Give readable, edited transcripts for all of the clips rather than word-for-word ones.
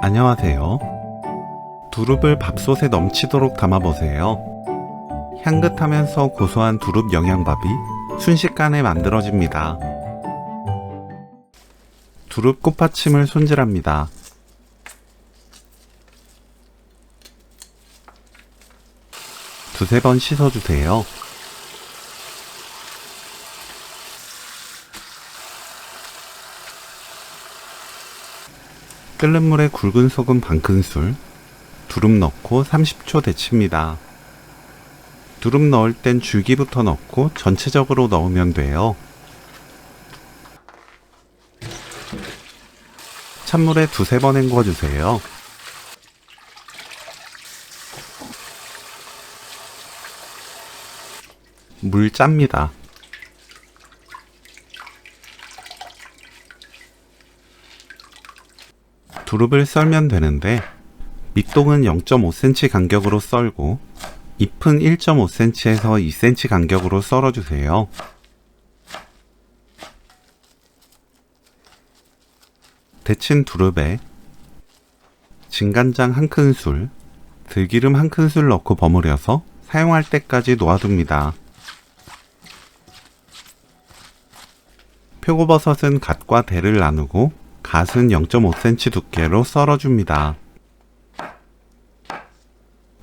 안녕하세요. 두릅을 밥솥에 넘치도록 담아보세요. 향긋하면서 고소한 두릅 영양밥이 순식간에 만들어집니다. 두릅 꽃받침을 손질합니다. 두세 번 씻어주세요. 끓는 물에 굵은 소금 반큰술, 두릅 넣고 30초 데칩니다. 두릅 넣을 땐 줄기부터 넣고 전체적으로 넣으면 돼요. 찬물에 두세 번 헹궈주세요. 물 짭니다. 두릅을 썰면 되는데 밑동은 0.5cm 간격으로 썰고 잎은 1.5cm에서 2cm 간격으로 썰어주세요. 데친 두릅에 진간장 1큰술, 들기름 1큰술 넣고 버무려서 사용할 때까지 놓아둡니다. 표고버섯은 갓과 대를 나누고 갓은 0.5cm 두께로 썰어줍니다.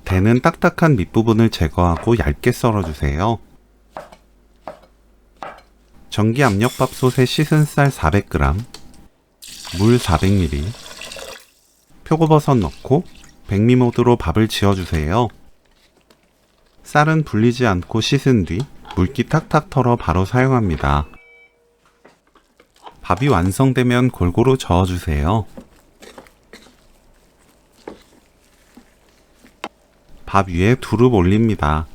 대는 딱딱한 밑부분을 제거하고 얇게 썰어주세요. 전기 압력밥솥에 씻은 쌀 400g, 물 400ml, 표고버섯 넣고 백미모드로 밥을 지어주세요. 쌀은 불리지 않고 씻은 뒤 물기 탁탁 털어 바로 사용합니다. 밥이 완성되면 골고루 저어주세요. 밥 위에 두릅 올립니다.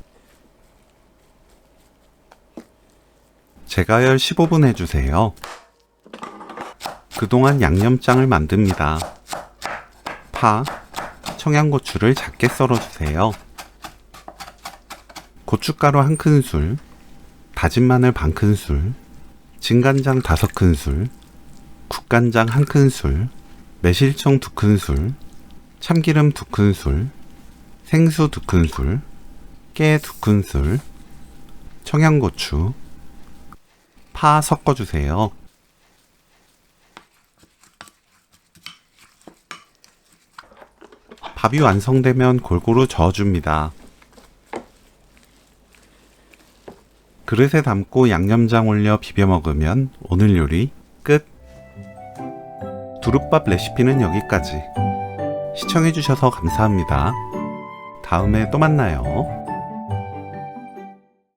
재가열 15분 해주세요. 그동안 양념장을 만듭니다. 파, 청양고추를 작게 썰어주세요. 고춧가루 1큰술, 다진 마늘 반큰술, 진간장 5큰술, 국간장 1큰술, 매실청 2큰술, 참기름 2큰술, 생수 2큰술, 깨 2큰술, 청양고추, 파 섞어주세요. 밥이 완성되면 골고루 저어줍니다. 그릇에 담고 양념장 올려 비벼 먹으면 오늘 요리 끝! 두릅밥 레시피는 여기까지. 시청해주셔서 감사합니다. 다음에 또 만나요.